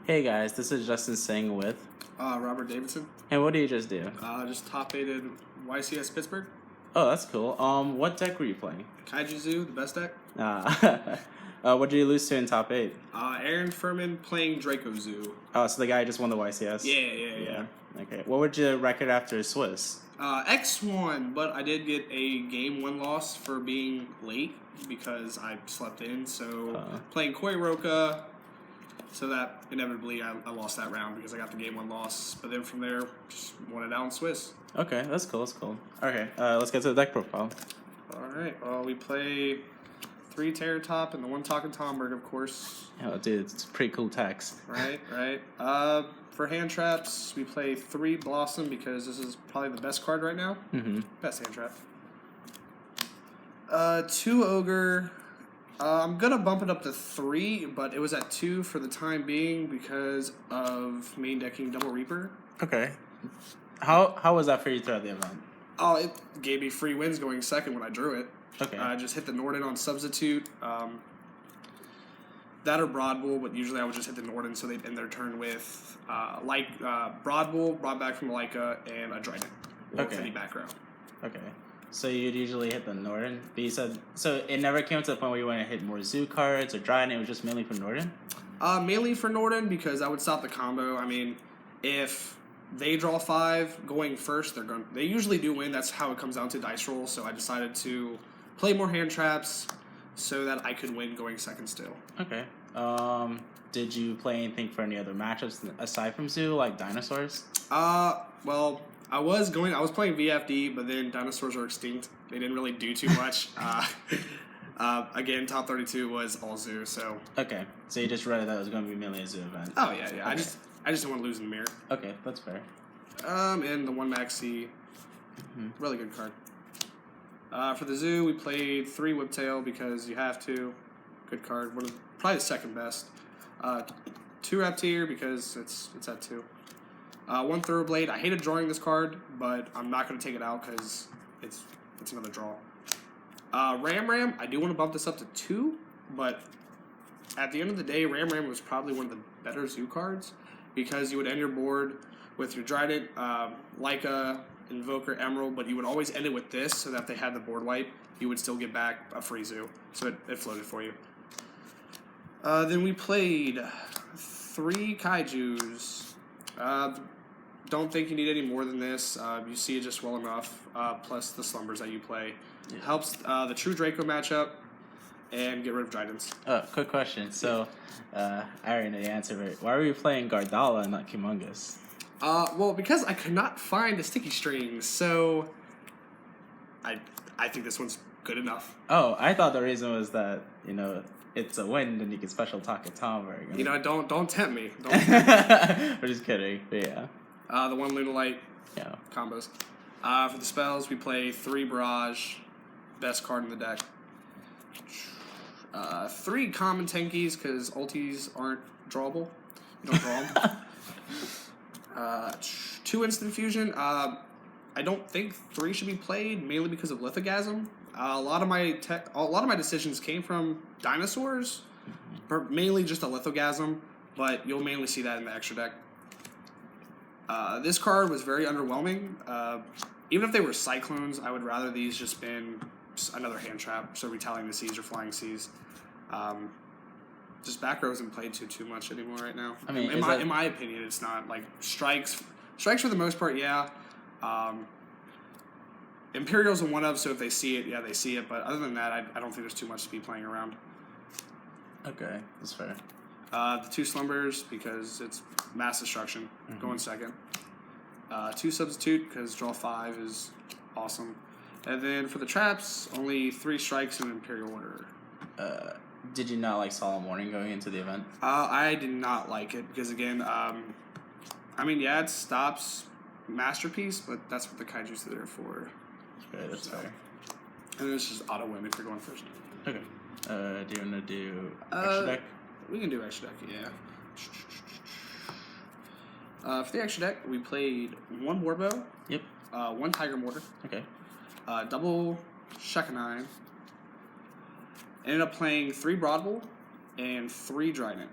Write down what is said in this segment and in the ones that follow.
Hey guys, this is Justin Singh with. Robert Davidson. And what do you just do? Just top-aided YCS Pittsburgh. Oh, that's cool. What deck were you playing? Kaiju Zoo, the best deck. What did you lose to in top 8? Aaron Furman playing Draco Zoo. Oh, so the guy just won the YCS? Yeah. Okay. What would your record after Swiss? X1, but I did get a game 1 loss for being late because I slept in. So playing Koi Roka, so that inevitably I lost that round because I got the game 1 loss. But then from there, just won it out in Swiss. Okay, that's cool. Okay, let's get to the deck profile. All right. We play 3 Terror Top and the 1 Talking Tomberg, of course. Oh, dude, it's pretty cool text. Right. For hand traps, we play 3 Blossom because this is probably the best card right now. Mm-hmm. Best hand trap. 2 Ogre. I'm going to bump it up to 3, but it was at 2 for the time being because of main decking Double Reaper. Okay. How was that for you throughout the event? Oh, it gave me free wins going second when I drew it. Okay. I just hit the Norden on substitute. That or Broadbull, but usually I would just hit the Norden so they'd end their turn with Broadbull, brought back from Leica, and a Trident. With any background. Okay. So you'd usually hit the Norden, but you said so it never came to the point where you want to hit more Zoo cards or Trident. It was just mainly for Norden. Mainly for Norden because I would stop the combo. I mean, if they draw 5 going first, they usually do win. That's how it comes down to dice roll. So I decided to play more hand traps so that I could win going second still. Okay. Did you play anything for any other matchups aside from Zoo, like dinosaurs? Well, I was playing VFD, but then dinosaurs are extinct. They didn't really do too much. Again, top 32 was all Zoo, so. Okay, so you just read that it was going to be mainly a Zoo event. Oh yeah. Okay. I just didn't want to lose in the mirror. Okay, that's fair. And the 1 Maxi, really good card. For the Zoo, we played 3 Whiptail because you have to. Good card. Probably the second best. 2 Reptier because it's at 2. 1 Thoroughblade. I hated drawing this card, but I'm not going to take it out because it's another draw. Ram. I do want to bump this up to 2, but at the end of the day, Ram was probably one of the better Zoo cards because you would end your board with your Trident, Leica, Invoker, Emerald, but you would always end it with this so that if they had the board wipe, you would still get back a free Zoo. So it floated for you. Then we played 3 Kaijus. Don't think you need any more than this. You see it just well enough, plus the Slumbers that you play. It helps the True Draco matchup and get rid of Tridents. Quick question. So, I already know the answer, but why were you playing Gardala and not Humongous? Well, because I could not find the sticky strings, so I think this one's good enough. Oh, I thought the reason was that, it's a win and you can special talk at Tomberg. Don't tempt me. We're just kidding, but yeah. The 1 Lunalight combos. For the spells, we play 3 Barrage, best card in the deck. 3 Common Tenkies, because ultis aren't drawable. You don't draw them. 2 Instant Fusion. I don't think 3 should be played, mainly because of Lithogasm. A lot of my decisions came from dinosaurs, mainly just a Lithogasm, but you'll mainly see that in the extra deck. This card was very underwhelming. Even if they were Cyclones, I would rather these just been another hand trap, so Retallying the Seas or Flying Seas. Just back row isn't played too much anymore right now. I mean, in my opinion, it's not. Like strikes for the most part, yeah. Imperial's a 1-of, so if they see it, they see it. But other than that, I don't think there's too much to be playing around. Okay, that's fair. The 2 Slumbers, because it's mass destruction, going second. 2 Substitute, because draw 5 is awesome. And then for the traps, only 3 strikes in Imperial order. Did you not like Solemn Warning going into the event? I did not like it, because again, it stops Masterpiece, but that's what the Kaiju's are there for. Okay, that's fair. And then it's just auto win if you're going first. Okay. Do you want to do extra deck? We can do extra deck, yeah. For the extra deck, we played 1 Warbow. Yep. 1 Tiger Mortar. Okay. Double Shekanine. Ended up playing 3 Broadbull and 3 Trident.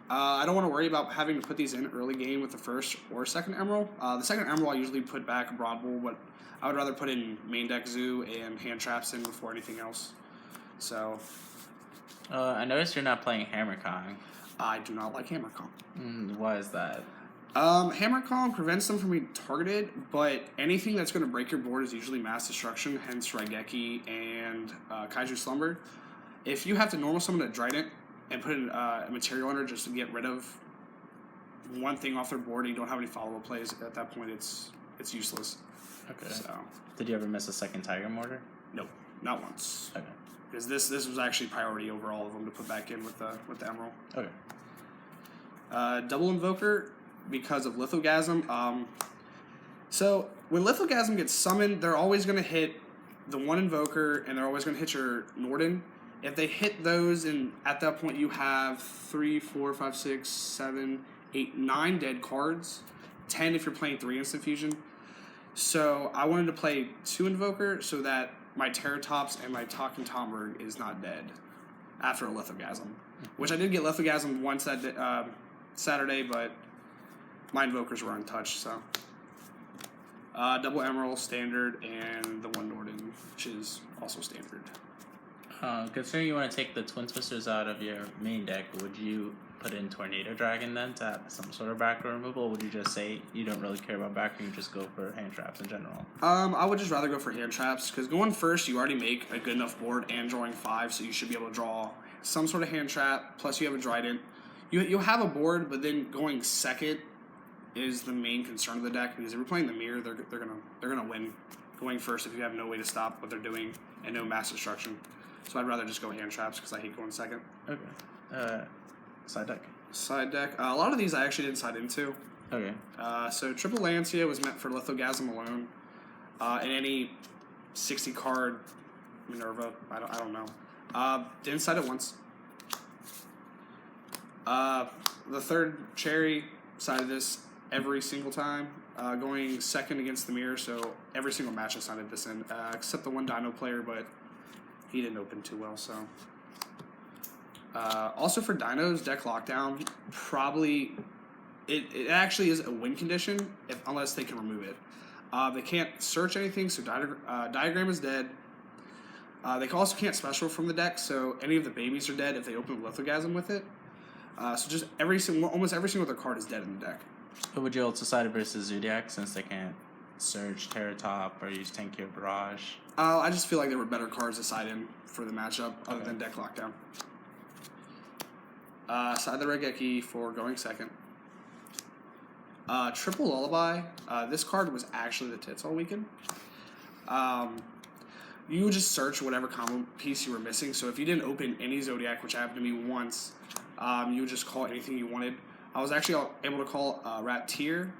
I don't want to worry about having to put these in early game with the first or second Emerald. The second Emerald I usually put back a Broad Bull, but I would rather put in main deck Zoo and hand traps in before anything else. So. I noticed you're not playing Hammer Kong. I do not like Hammer Kong. Why is that? Hammer Kong prevents them from being targeted, but anything that's going to break your board is usually Mass Destruction, hence Raigeki and Kaiju Slumber. If you have to normal summon a Trident and put a material under just to get rid of one thing off their board and you don't have any follow-up plays, at that point it's useless. Okay. So. Did you ever miss a second Tiger Mortar? Nope, not once. Okay. Because this was actually priority over all of them to put back in with the Emerald. Okay. Double Invoker because of Lithogasm. So when Lithogasm gets summoned, they're always going to hit the one Invoker and they're always going to hit your Norden. If they hit those, and at that point you have 3, 4, 5, 6, 7, 8, 9 dead cards. 10 if you're playing 3 Instant Fusion. So I wanted to play 2 Invoker so that my Terratops and my Talking Tomberg is not dead after a Lithogasm. Which I did get Lithogasm once that Saturday, but my Invokers were untouched, so. Double Emerald, standard, and the one Norden, which is also standard. Considering you want to take the Twin Twisters out of your main deck, would you put in Tornado Dragon then to have some sort of backrow removal, or would you just say you don't really care about backrow, you just go for hand traps in general? I would just rather go for hand traps, because going first, you already make a good enough board and drawing 5, so you should be able to draw some sort of hand trap, plus you have a Trident. You'll have a board, but then going second is the main concern of the deck, because if you're playing the mirror, they're gonna win going first if you have no way to stop what they're doing and no Mass Destruction. So I'd rather just go hand traps because I hate going second. Okay. Side deck. Side deck. A lot of these I actually didn't side into. Okay. So Triple Lancia was meant for Lithogasm alone. And any 60 card Minerva. I don't know. Didn't side it once. The third Cherry sided this every single time. Going second against the mirror, so every single match I sided this in, except the one Dino player, but he didn't open too well, so. Also for Dinos, deck lockdown, probably, it actually is a win condition unless they can remove it. They can't search anything, so Diagram is dead. They also can't special from the deck, so any of the babies are dead if they open Lithogasm with it. So just almost every single other card is dead in the deck. But would you also side it versus Zodiac since they can't search Terratop or use Tenkyo Barrage? I just feel like there were better cards to side in for the matchup other than deck lockdown. Side the Raigeki for going second. Triple Lullaby. This card was actually the tits all weekend. You would just search whatever combo piece you were missing. So if you didn't open any Zodiac, which happened to me once, you would just call anything you wanted. I was actually able to call Rat Tier,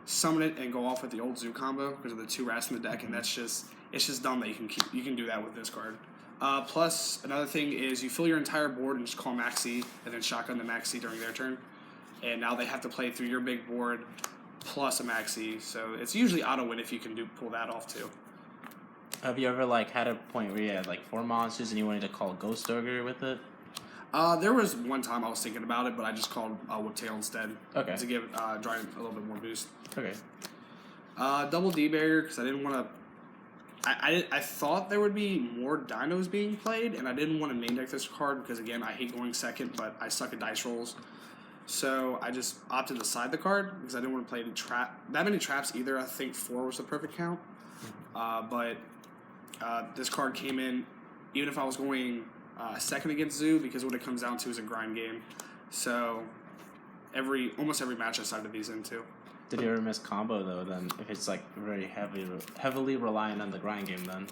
summon it, and go off with the old Zoo combo because of the 2 rats in the deck, and it's just dumb that you can do that with this card. Plus, another thing is you fill your entire board and just call Maxi, and then shotgun the Maxi during their turn. And now they have to play through your big board plus a Maxi, so it's usually auto win if you can pull that off too. Have you ever had a point where you had 4 monsters and you wanted to call Ghost Ogre with it? There was one time I was thinking about it, but I just called Whiptail instead. Okay. To give Trident a little bit more boost. Okay. Double D barrier because I didn't want to. I thought there would be more dinos being played, and I didn't want to main deck this card because again I hate going second, but I suck at dice rolls. So I just opted to side the card because I didn't want to play that many traps either. I think 4 was the perfect count. But this card came in even if I was going second against Zoo because what it comes down to is a grind game. So almost every match I sided these into. Did you ever miss combo though? Then if it's very heavily reliant on the grind game, then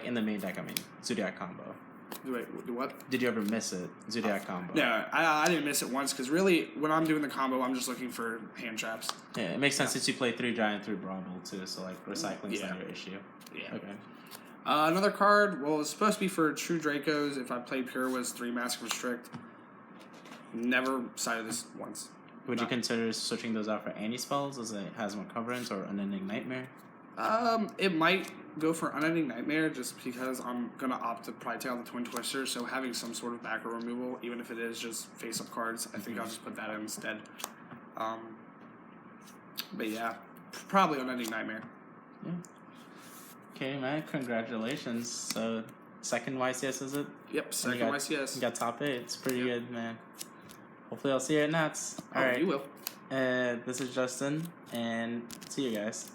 in the main deck, I mean Zodiac combo. Wait, do what? Did you ever miss it? Zodiac combo? No, I didn't miss it once because really when I'm doing the combo, I'm just looking for hand traps. Yeah, it makes sense since you play 3 Giant, 3 Bravo too, so recycling's not your issue. Yeah. Okay. Another card, well, it's supposed to be for True Dracos. If I played Pure, was 3 Mask Restrict. Never sided this once. Would you consider switching those out for anti-spells as it has more coverage or Unending Nightmare? It might go for Unending Nightmare just because I'm going to opt to probably take out the Twin Twister, so having some sort of back row removal, even if it is just face-up cards, I think I'll just put that in instead. But yeah, probably Unending Nightmare. Yeah. Okay, man, congratulations. So, second YCS, is it? Yep, second YCS. You got top 8. It's pretty good, man. Hopefully I'll see you at Nats. All right. You will. This is Justin, and see you guys.